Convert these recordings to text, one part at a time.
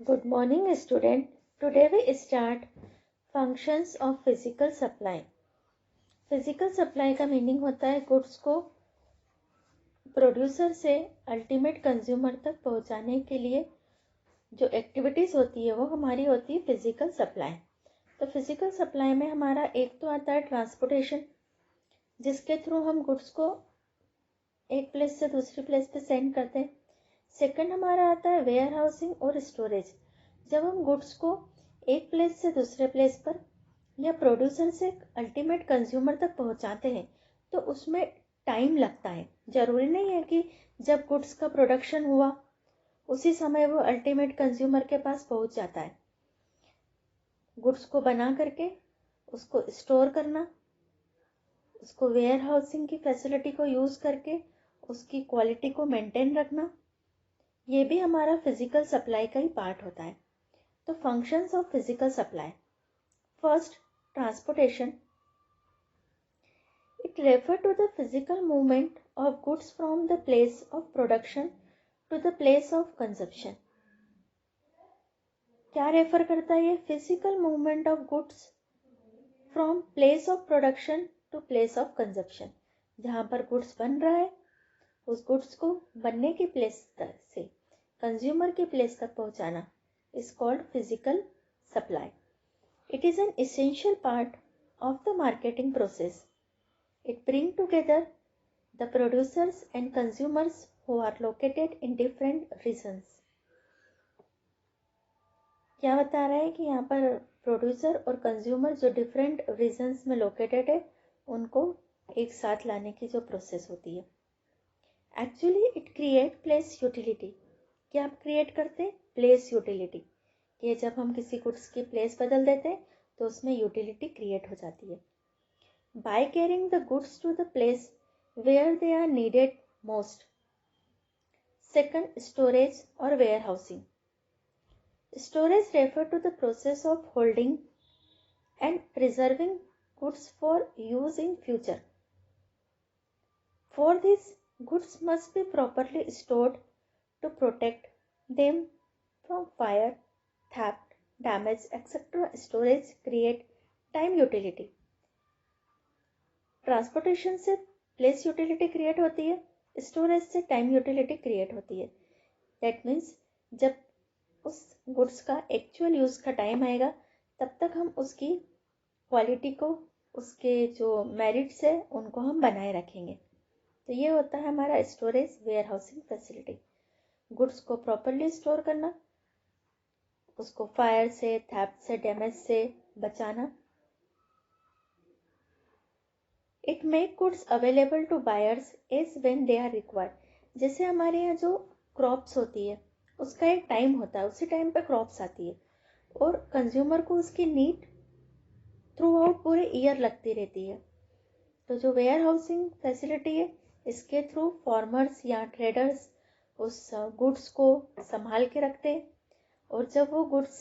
Good morning, student. Today we start functions of physical supply. Physical supply का meaning होता है goods को producer से अल्टीमेट कंज्यूमर तक पहुंचाने के लिए जो एक्टिविटीज़ होती है वो हमारी होती है फिजिकल सप्लाई। तो फिजिकल सप्लाई में हमारा एक तो आता है ट्रांसपोर्टेशन, जिसके थ्रू हम गुड्स को एक प्लेस से दूसरी प्लेस पे सेंड करते हैं। सेकंड हमारा आता है वेयर हाउसिंग और स्टोरेज। जब हम गुड्स को एक प्लेस से दूसरे प्लेस पर या प्रोड्यूसर से अल्टीमेट कंज्यूमर तक पहुंचाते हैं तो उसमें टाइम लगता है। ज़रूरी नहीं है कि जब गुड्स का प्रोडक्शन हुआ उसी समय वो अल्टीमेट कंज्यूमर के पास पहुंच जाता है। गुड्स को बना करके उसको स्टोर करना, उसको वेयर हाउसिंग की फैसिलिटी को यूज़ करके उसकी क्वालिटी को मेंटेन रखना, ये भी हमारा फिजिकल सप्लाई का ही पार्ट होता है। तो functions of physical supply, first transportation, it refer to the physical movement of goods from the place of production to the place of consumption। क्या रेफर करता है ये? Physical movement of goods from place of production to place of consumption. जहाँ पर goods बन रहा है उस गुड्स को बनने की प्लेस से कंज्यूमर की प्लेस तक पहुँचाना is called physical supply. It is an essential part of the marketing process. It brings together the producers and consumers who are located in different regions. क्या बता रहा है कि यहाँ पर प्रोड्यूसर और कंज्यूमर जो डिफरेंट रीजन्स में लोकेटेड है उनको एक साथ लाने की जो प्रोसेस होती है। Actually it create place utility. क्या आप क्रिएट करते हैं? Place utility. कि जब हम किसी गुड्स की प्लेस बदल देते हैं तो उसमें यूटिलिटी क्रिएट हो जाती है। By carrying the goods to the place where they are needed most. Second, storage और warehousing. Storage refer to the process of holding and preserving goods for use in future. For this goods must be properly stored to protect them from fire, theft, damage, etc. Storage create time utility. Transportation से place utility create होती है, storage से time utility create होती है। That means जब उस goods का actual use का टाइम आएगा तब तक हम उसकी क्वालिटी को, उसके जो मेरिट्स है उनको हम बनाए रखेंगे। तो ये होता है हमारा storage warehousing facility. Goods को प्रॉपरली स्टोर करना, उसको फायर से, थेफ्ट से, डैमेज से बचाना। It make goods available to buyers as when they are required. जैसे हमारे यहाँ जो क्रॉप्स होती है उसका एक टाइम होता है, उसी टाइम पे क्रॉप्स आती है और कंज्यूमर को उसकी नीड थ्रू आउट पूरे ईयर लगती रहती है। तो जो वेयर हाउसिंग फैसिलिटी है इसके थ्रू फार्मर्स या ट्रेडर्स उस गुड्स को संभाल के रखते हैं और जब वो गुड्स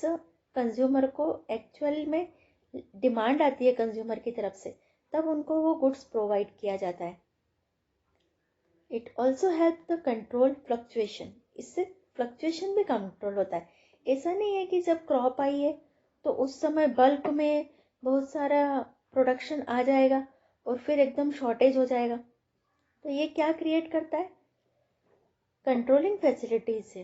कंज्यूमर को एक्चुअल में डिमांड आती है कंज्यूमर की तरफ से तब उनको वो गुड्स प्रोवाइड किया जाता है। It also help the control fluctuation. इससे फ्लक्चुएशन भी कंट्रोल होता है। ऐसा नहीं है कि जब क्रॉप आई है तो उस समय बल्क में बहुत सारा प्रोडक्शन आ जाएगा और फिर एकदम शॉर्टेज हो जाएगा। तो ये क्या क्रिएट करता है? कंट्रोलिंग फैसिलिटीज से।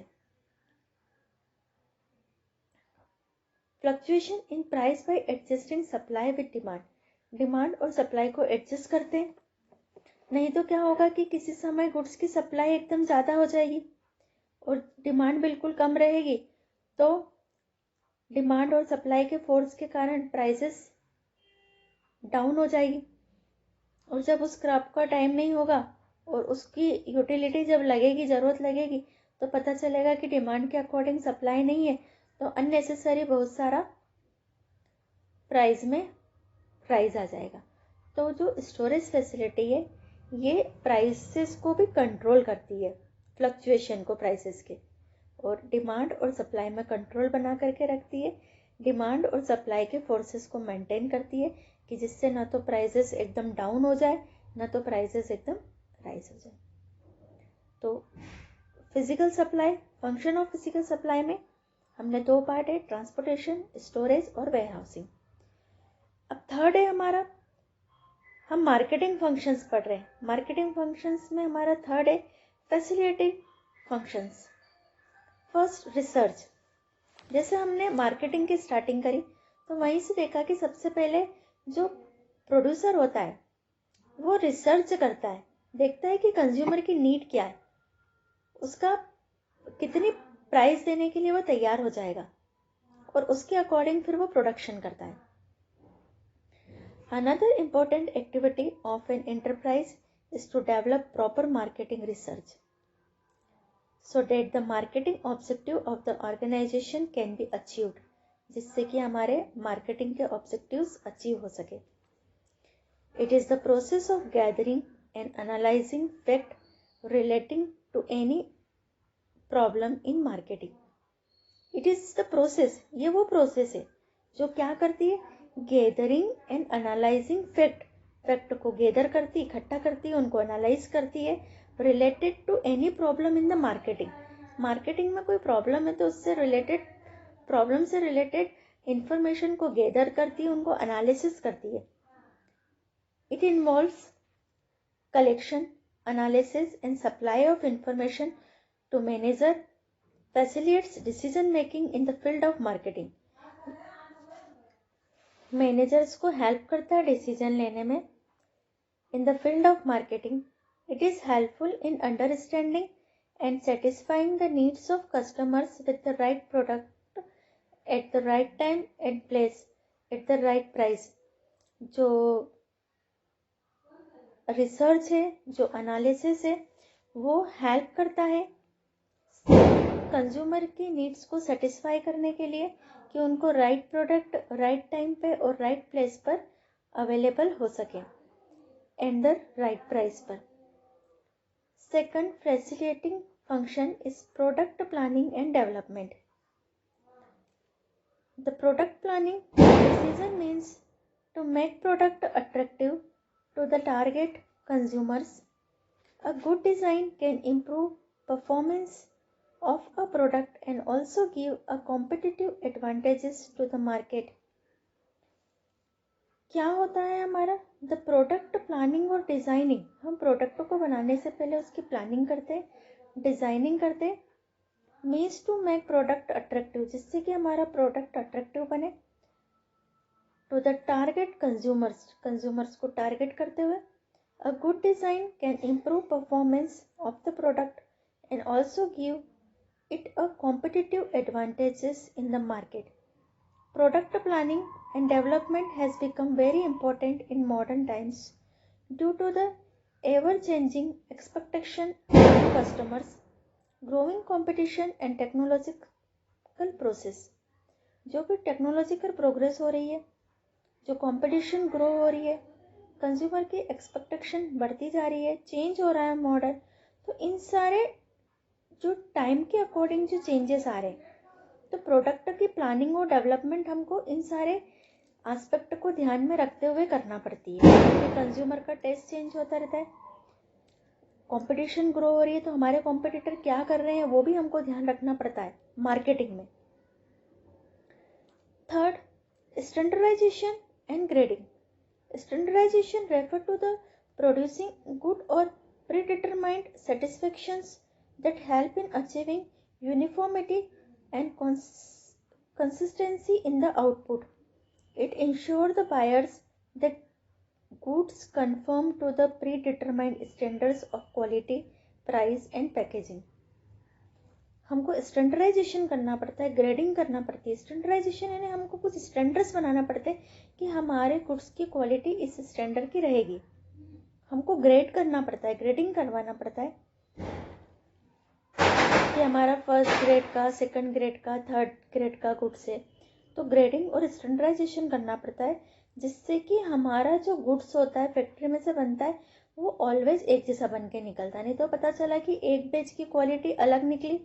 Fluctuation in price by adjusting supply with demand. Demand और सप्लाई को एडजस्ट करते हैं। नहीं तो क्या होगा कि किसी समय गुड्स की सप्लाई एकदम ज़्यादा हो जाएगी और डिमांड बिल्कुल कम रहेगी, तो डिमांड और सप्लाई के फोर्स के कारण प्राइसेस डाउन हो जाएगी। और जब उस क्रॉप का टाइम नहीं होगा और उसकी यूटिलिटी जब लगेगी, ज़रूरत लगेगी, तो पता चलेगा कि डिमांड के अकॉर्डिंग सप्लाई नहीं है, तो अननेसेसरी बहुत सारा प्राइस में प्राइस आ जाएगा। तो जो स्टोरेज फैसिलिटी है ये प्राइसेस को भी कंट्रोल करती है, फ्लक्चुएशन को प्राइसेस के, और डिमांड और सप्लाई में कंट्रोल बना करके रखती है। डिमांड और सप्लाई के फोर्सेस को मेंटेन करती है कि जिससे ना तो प्राइसेस एकदम डाउन हो जाए ना तो प्राइसेस एकदम राइज हो जाए। तो physical supply, function of physical supply में हमने 2 पार्ट है, ट्रांसपोर्टेशन, स्टोरेज और वेयरहाउसिंग। अब थर्ड है हमारा, हम मार्केटिंग फंक्शंस पढ़ रहे हैं। मार्केटिंग फंक्शंस में हमारा थर्ड है फैसिलिटेटिंग फंक्शंस। First, research. जैसे हमने मार्केटिंग की स्टार्टिंग करी तो वहीं से देखा कि सबसे पहले जो प्रोड्यूसर होता है वो रिसर्च करता है, देखता है कि कंज्यूमर की नीड क्या है, उसका कितनी प्राइस देने के लिए वो तैयार हो जाएगा और उसके अकॉर्डिंग फिर वो प्रोडक्शन करता है। Another important activity of an enterprise is to develop proper marketing research so that the marketing objective of the organization can be achieved, जिससे कि हमारे मार्केटिंग के ऑब्जेक्टिव्स अचीव हो सके। It is the process of gathering and analyzing fact relating to any problem in marketing. It is the process, ये वो process है जो क्या करती है, गैदरिंग एंड एनालाइजिंग फैक्ट को गैदर करती, इकट्ठा करती है, उनको एनालाइज करती है related to any problem in the marketing में कोई प्रॉब्लम है तो उससे रिलेटेड, प्रॉब्लम से रिलेटेड इंफॉर्मेशन को गैदर करती है, उनको एनालिसिस करती है। It involves collection, analysis and supply of information to manager, facilitates decision making in the field of marketing. Managers को हेल्प करता है डिसीजन लेने में इन the field of marketing. It is helpful in understanding and satisfying the needs of customers with the right product at the right time and place at the right price. जो research है, जो analysis है, वो help करता है consumer की needs को satisfy करने के लिए कि उनको राइट प्रोडक्ट राइट टाइम पे और राइट प्लेस पर अवेलेबल हो सके एंड द राइट प्राइस पर। Second facilitating function is product planning and development. The product planning decision means to make product attractive to the target consumers. A good design can improve performance of a product and also give a competitive advantages to the market. क्या होता है हमारा the product planning और designing. हम product को बनाने से पहले उसकी प्लानिंग करते, डिज़ाइनिंग करते, means to make product attractive, जिससे कि हमारा प्रोडक्ट अट्रैक्टिव बने टू द टारगेट कंज्यूमर्स को टारगेट करते हुए। A good design can improve performance of the product and also give it a competitive advantages in the market. Product planning and development has become very important in modern times due to the ever changing expectation of customers, growing competition and technological process. जो भी technological progress हो रही है, जो competition grow हो रही है, consumer की एक्सपेक्टेशन बढ़ती जा रही है, चेंज हो रहा है मॉडल, तो इन सारे जो टाइम के अकॉर्डिंग जो चेंजेस आ रहे हैं, तो प्रोडक्ट की प्लानिंग और डेवलपमेंट हमको इन सारे एस्पेक्ट को ध्यान में रखते हुए करना पड़ती है, क्योंकि कंज्यूमर का टेस्ट चेंज होता रहता है, कंपटीशन ग्रो हो रही है, तो हमारे कॉम्पिटिटर क्या कर रहे हैं वो भी हमको ध्यान रखना पड़ता है मार्केटिंग में। Third, standardization and grading. Standardization refer to the producing good or predetermined satisfactions that help in achieving uniformity and consistency in the output. It ensures the buyers that goods conform to the predetermined standards of quality, price and packaging. हमको standardisation करना पड़ता है, grading करना पड़ती है। Standardisation यानी हमको कुछ स्टैंडर्ड्स बनाना पड़ते हैं कि हमारे गुड्स की क्वालिटी इस स्टैंडर्ड की रहेगी। हमको ग्रेड करना पड़ता है, ग्रेडिंग करवाना पड़ता है कि हमारा फर्स्ट ग्रेड का, सेकंड ग्रेड का, थर्ड ग्रेड का गुड्स है, तो ग्रेडिंग और स्टैंडर्डाइजेशन करना पड़ता है, जिससे कि हमारा जो गुड्स होता है फैक्ट्री में से बनता है वो ऑलवेज एक जैसा बन के निकलता है। नहीं तो पता चला कि एक बैच की क्वालिटी अलग निकली